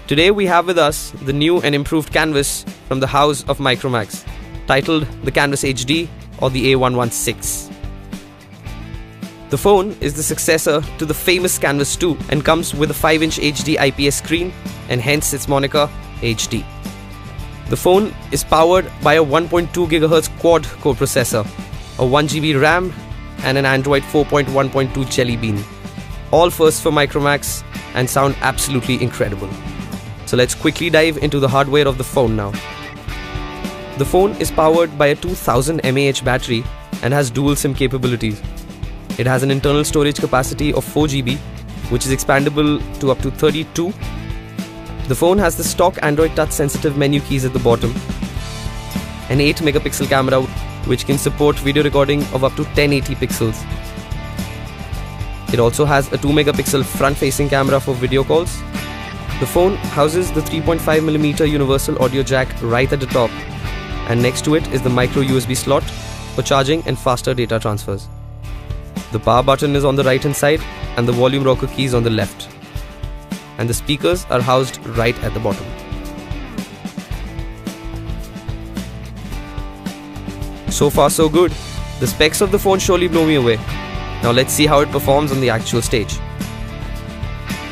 Today we have with us the new and improved canvas from the house of Micromax, titled the Canvas HD or the A116. The phone is the successor to the famous Canvas 2 and comes with a 5-inch HD IPS screen and hence its moniker HD. The phone is powered by a 1.2 GHz quad-core processor, a 1 GB RAM and an Android 4.1.2 Jelly Bean. All first for Micromax and sound absolutely incredible. So let's quickly dive into the hardware of the phone now. The phone is powered by a 2000 mAh battery and has dual SIM capabilities. It has an internal storage capacity of 4 GB, which is expandable to up to 32. The phone has the stock Android touch sensitive menu keys at the bottom, an 8 megapixel camera which can support video recording of up to 1080 pixels. It also has a 2 megapixel front facing camera for video calls. The phone houses the 3.5mm universal audio jack right at the top, and next to it is the micro USB slot for charging and faster data transfers. The power button is on the right hand side and the volume rocker key is on the left. And the speakers are housed right at the bottom. So far so good. The specs of the phone surely blow me away. Now let's see how it performs on the actual stage.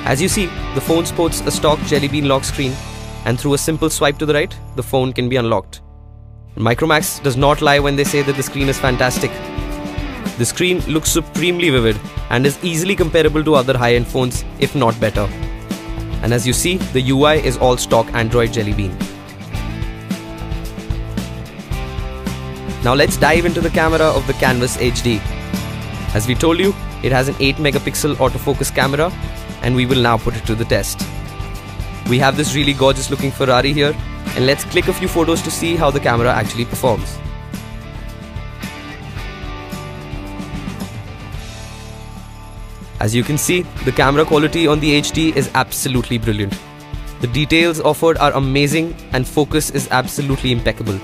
As you see, the phone sports a stock Jelly Bean lock screen, and through a simple swipe to the right, the phone can be unlocked. Micromax does not lie when they say that the screen is fantastic. The screen looks supremely vivid and is easily comparable to other high-end phones, if not better. And as you see, the UI is all stock Android Jelly Bean. Now let's dive into the camera of the Canvas HD. As we told you, it has an 8 megapixel autofocus camera, and we will now put it to the test. We have this really gorgeous looking Ferrari here, and let's click a few photos to see how the camera actually performs. As you can see, the camera quality on the HD is absolutely brilliant. The details offered are amazing and focus is absolutely impeccable.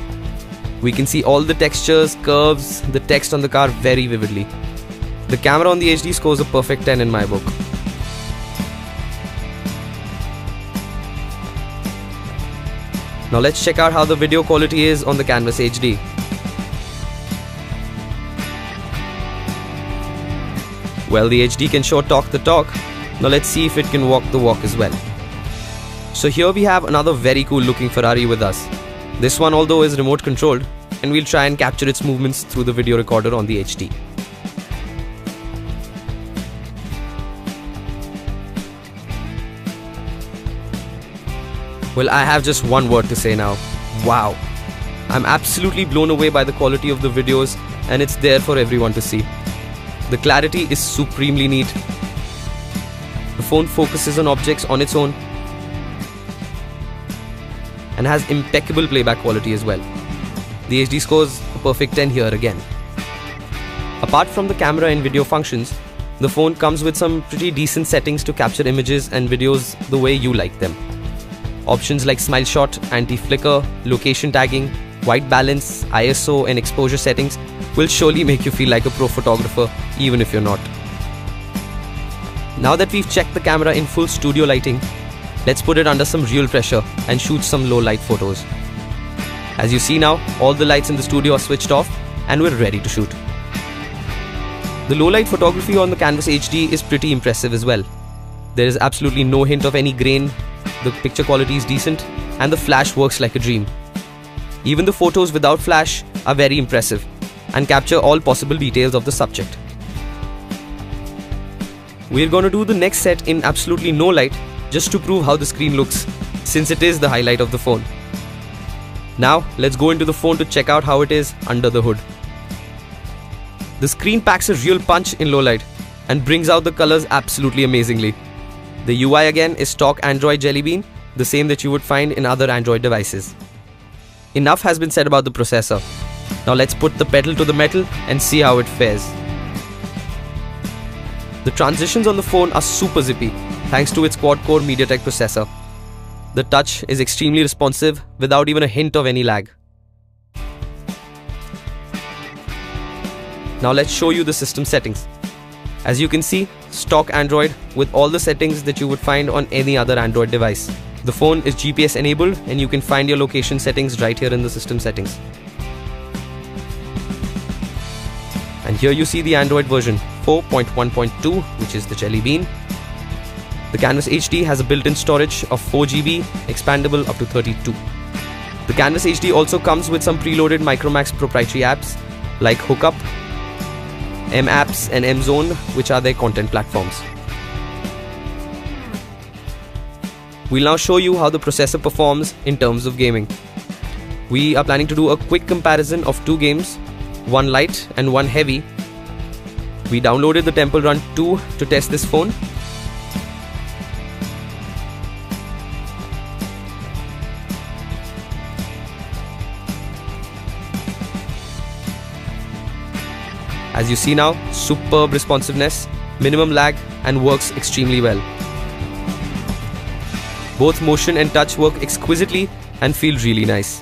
We can see all the textures, curves, the text on the car very vividly. The camera on the HD scores a perfect 10 in my book. Now let's check out how the video quality is on the Canvas HD. Well, the HD can sure talk the talk. Now let's see if it can walk the walk as well. So here we have another very cool looking Ferrari with us. This one although is remote controlled, and we'll try and capture its movements through the video recorder on the HD. Well, I have just one word to say now. Wow! I'm absolutely blown away by the quality of the videos, and it's there for everyone to see. The clarity is supremely neat. The phone focuses on objects on its own and has impeccable playback quality as well. The HD scores a perfect 10 here again. Apart from the camera and video functions, the phone comes with some pretty decent settings to capture images and videos the way you like them. Options like Smile Shot, Anti-Flicker, Location Tagging, White Balance, ISO and exposure settings will surely make you feel like a pro photographer even if you're not. Now that we've checked the camera in full studio lighting, let's put it under some real pressure and shoot some low light photos. As you see now, all the lights in the studio are switched off and we're ready to shoot. The low light photography on the Canvas HD is pretty impressive as well. There is absolutely no hint of any grain, the picture quality is decent and the flash works like a dream. Even the photos without flash are very impressive and capture all possible details of the subject. We're going to do the next set in absolutely no light just to prove how the screen looks, since it is the highlight of the phone. Now let's go into the phone to check out how it is under the hood. The screen packs a real punch in low light and brings out the colors absolutely amazingly. The UI again is stock Android Jelly Bean, the same that you would find in other Android devices. Enough has been said about the processor. Now let's put the pedal to the metal and see how it fares. The transitions on the phone are super zippy thanks to its quad-core MediaTek processor. The touch is extremely responsive without even a hint of any lag. Now let's show you the system settings. As you can see, stock Android with all the settings that you would find on any other Android device. The phone is GPS enabled and you can find your location settings right here in the system settings. And here you see the Android version 4.1.2, which is the Jelly Bean. The Canvas HD has a built-in storage of 4 GB, expandable up to 32. The Canvas HD also comes with some preloaded Micromax proprietary apps like Hookup, M-Apps and M-Zone, which are their content platforms. We'll now show you how the processor performs in terms of gaming. We are planning to do a quick comparison of two games, one light and one heavy. We downloaded the Temple Run 2 to test this phone. As you see now, superb responsiveness, minimum lag and works extremely well. Both motion and touch work exquisitely and feel really nice.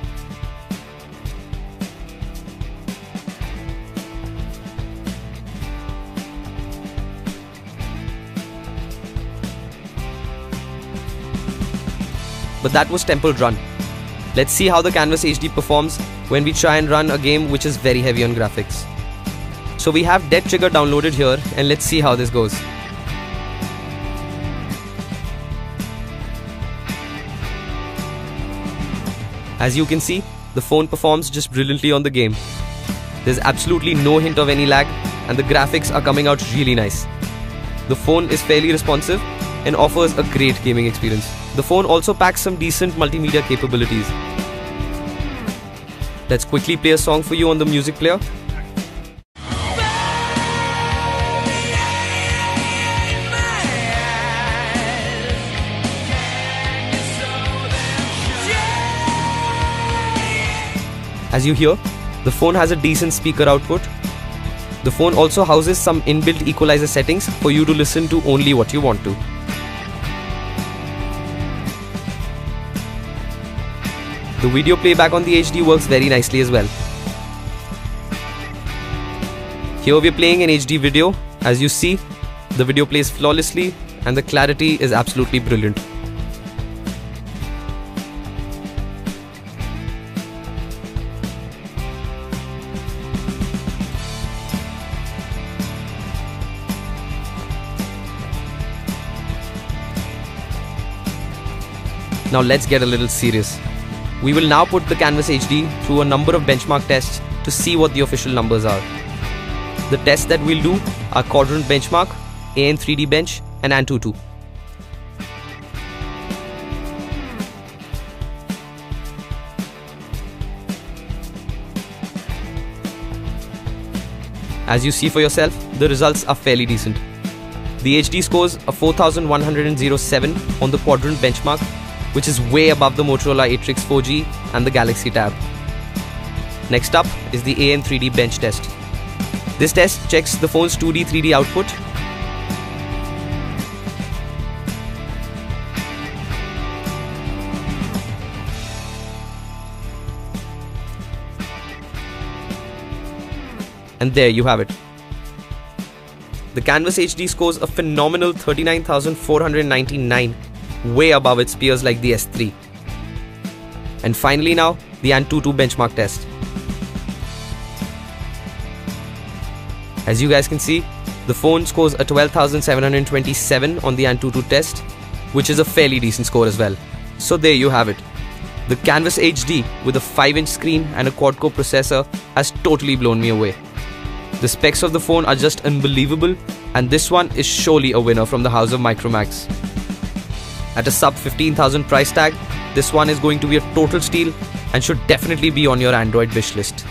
But that was Temple Run. Let's see how the Canvas HD performs when we try and run a game which is very heavy on graphics. So we have Dead Trigger downloaded here and let's see how this goes. As you can see, the phone performs just brilliantly on the game. There's absolutely no hint of any lag and the graphics are coming out really nice. The phone is fairly responsive and offers a great gaming experience. The phone also packs some decent multimedia capabilities. Let's quickly play a song for you on the music player. As you hear, the phone has a decent speaker output. The phone also houses some inbuilt equalizer settings for you to listen to only what you want to. The video playback on the HD works very nicely as well. Here we are playing an HD video. As you see, the video plays flawlessly and the clarity is absolutely brilliant. Now let's get a little serious. We will now put the Canvas HD through a number of benchmark tests to see what the official numbers are. The tests that we'll do are Quadrant Benchmark, AN3D Bench and Antutu. As you see for yourself, the results are fairly decent. The HD scores a 4107 on the Quadrant Benchmark, which is way above the Motorola Atrix 4G and the Galaxy Tab. Next up is the AN3D Bench test. This test checks the phone's 2D 3D output. And there you have it. The Canvas HD scores a phenomenal 39,499, way above its peers like the S3. And finally now, the Antutu benchmark test. As you guys can see, the phone scores a 12,727 on the Antutu test, which is a fairly decent score as well. So there you have it. The Canvas HD with a 5-inch screen and a quad-core processor has totally blown me away. The specs of the phone are just unbelievable, and this one is surely a winner from the house of Micromax. At a sub 15,000 price tag, this one is going to be a total steal and should definitely be on your Android wish list.